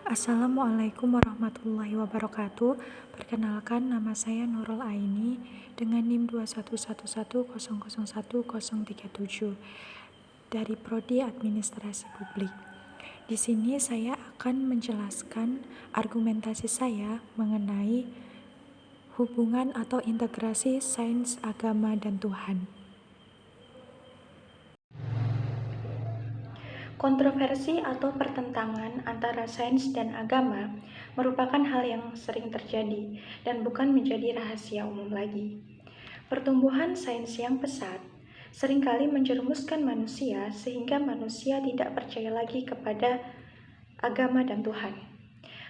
Assalamualaikum warahmatullahi wabarakatuh. Perkenalkan, nama saya Nurul Aini dengan NIM 21110011037 dari Prodi Administrasi Publik. Di sini saya akan menjelaskan argumentasi saya mengenai hubungan atau integrasi sains, agama, dan Tuhan. Kontroversi atau pertentangan antara sains dan agama merupakan hal yang sering terjadi dan bukan menjadi rahasia umum lagi. Pertumbuhan sains yang pesat seringkali menjerumuskan manusia sehingga manusia tidak percaya lagi kepada agama dan Tuhan.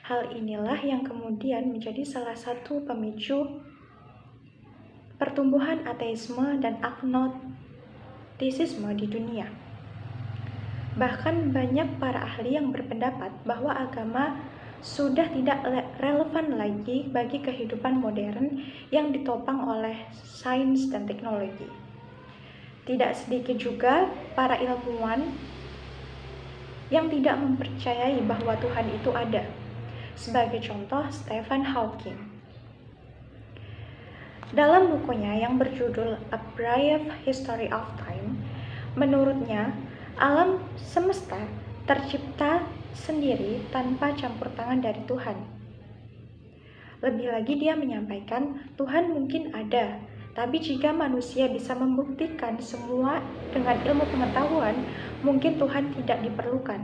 Hal inilah yang kemudian menjadi salah satu pemicu pertumbuhan ateisme dan agnostisisme di dunia. Bahkan banyak para ahli yang berpendapat bahwa agama sudah tidak relevan lagi bagi kehidupan modern yang ditopang oleh sains dan teknologi. Tidak sedikit juga para ilmuwan yang tidak mempercayai bahwa Tuhan itu ada. Sebagai contoh, Stephen Hawking. Dalam bukunya yang berjudul A Brief History of Time, menurutnya alam semesta tercipta sendiri tanpa campur tangan dari Tuhan. Lebih lagi dia menyampaikan, Tuhan mungkin ada, tapi jika manusia bisa membuktikan semua dengan ilmu pengetahuan, mungkin Tuhan tidak diperlukan.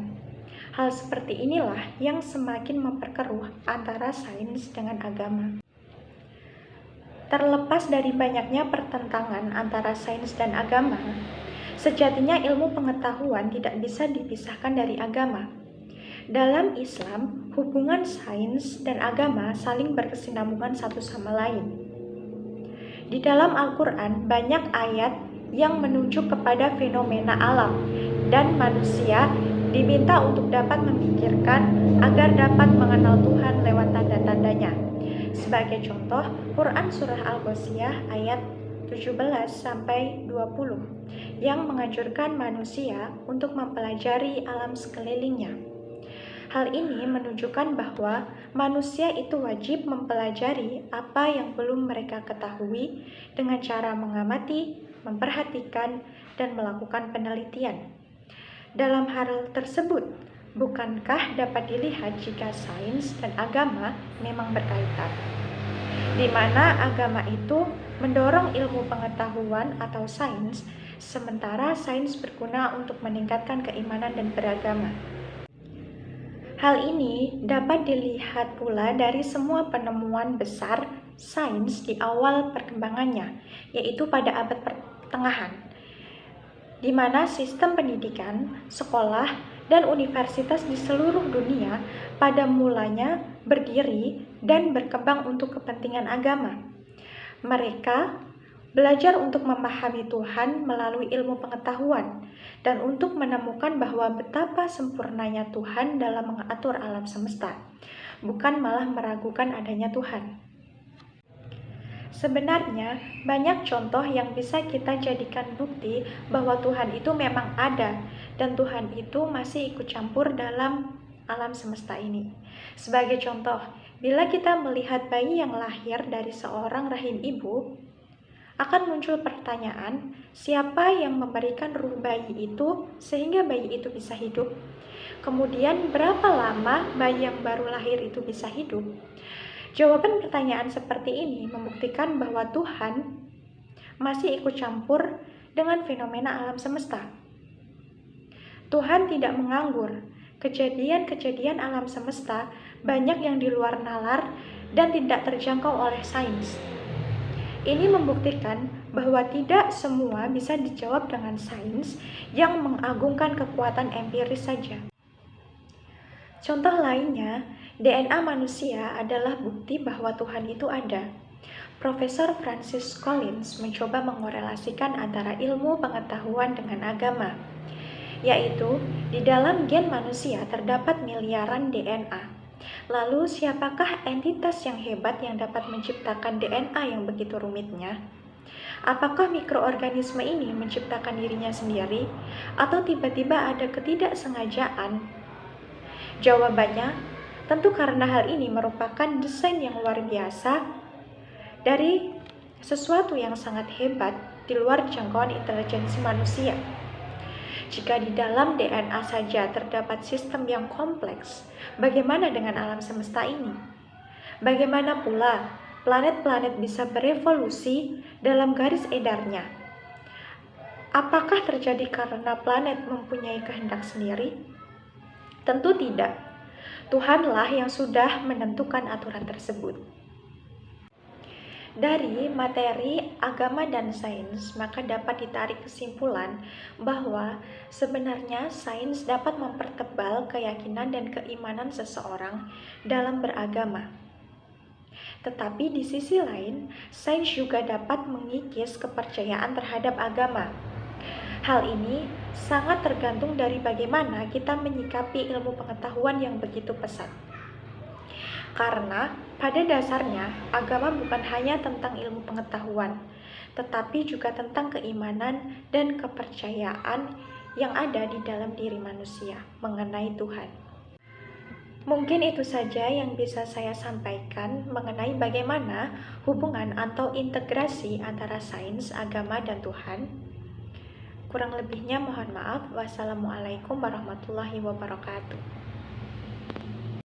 Hal seperti inilah yang semakin memperkeruh antara sains dengan agama. Terlepas dari banyaknya pertentangan antara sains dan agama, sejatinya ilmu pengetahuan tidak bisa dipisahkan dari agama. Dalam Islam, hubungan sains dan agama saling berkesinambungan satu sama lain. Di dalam Al-Quran, banyak ayat yang menunjuk kepada fenomena alam, dan manusia diminta untuk dapat memikirkan agar dapat mengenal Tuhan lewat tanda-tandanya. Sebagai contoh, Quran Surah Al-Ghasyiyah ayat 17-20 yang menganjurkan manusia untuk mempelajari alam sekelilingnya. Hal ini menunjukkan bahwa manusia itu wajib mempelajari apa yang belum mereka ketahui dengan cara mengamati, memperhatikan, dan melakukan penelitian. Dalam hal tersebut, bukankah dapat dilihat jika sains dan agama memang berkaitan? Di mana agama itu mendorong ilmu pengetahuan atau sains, sementara sains berguna untuk meningkatkan keimanan dan beragama. Hal ini dapat dilihat pula dari semua penemuan besar sains di awal perkembangannya, yaitu pada abad pertengahan, di mana sistem pendidikan, sekolah, dan universitas di seluruh dunia pada mulanya berdiri dan berkembang untuk kepentingan agama. Mereka belajar untuk memahami Tuhan melalui ilmu pengetahuan dan untuk menemukan bahwa betapa sempurnanya Tuhan dalam mengatur alam semesta, bukan malah meragukan adanya Tuhan. Sebenarnya, banyak contoh yang bisa kita jadikan bukti bahwa Tuhan itu memang ada dan Tuhan itu masih ikut campur dalam alam semesta ini. Sebagai contoh, bila kita melihat bayi yang lahir dari seorang rahim ibu, akan muncul pertanyaan, siapa yang memberikan ruh bayi itu sehingga bayi itu bisa hidup? Kemudian, berapa lama bayi yang baru lahir itu bisa hidup? Jawaban pertanyaan seperti ini membuktikan bahwa Tuhan masih ikut campur dengan fenomena alam semesta. Tuhan tidak menganggur. Kejadian-kejadian alam semesta banyak yang di luar nalar dan tidak terjangkau oleh sains. Ini membuktikan bahwa tidak semua bisa dijawab dengan sains yang mengagungkan kekuatan empiris saja. Contoh lainnya, DNA manusia adalah bukti bahwa Tuhan itu ada. Profesor Francis Collins mencoba mengorelasikan antara ilmu pengetahuan dengan agama, yaitu di dalam gen manusia terdapat miliaran DNA. Lalu siapakah entitas yang hebat yang dapat menciptakan DNA yang begitu rumitnya? Apakah mikroorganisme ini menciptakan dirinya sendiri atau tiba-tiba ada ketidaksengajaan? Jawabannya, Tentu karena hal ini merupakan desain yang luar biasa dari sesuatu yang sangat hebat di luar jangkauan intelijensi manusia. Jika di dalam DNA saja terdapat sistem yang kompleks, bagaimana dengan alam semesta ini? Bagaimana pula planet-planet bisa berevolusi dalam garis edarnya? Apakah terjadi karena planet mempunyai kehendak sendiri? Tentu tidak. Tuhanlah yang sudah menentukan aturan tersebut. Dari materi agama dan sains, maka dapat ditarik kesimpulan bahwa sebenarnya sains dapat mempertebal keyakinan dan keimanan seseorang dalam beragama. Tetapi di sisi lain, sains juga dapat mengikis kepercayaan terhadap agama. Hal ini sangat tergantung dari bagaimana kita menyikapi ilmu pengetahuan yang begitu pesat. Karena pada dasarnya agama bukan hanya tentang ilmu pengetahuan, tetapi juga tentang keimanan dan kepercayaan yang ada di dalam diri manusia mengenai Tuhan. Mungkin itu saja yang bisa saya sampaikan mengenai bagaimana hubungan atau integrasi antara sains, agama, dan Tuhan. Kurang lebihnya mohon maaf. Wassalamualaikum warahmatullahi wabarakatuh.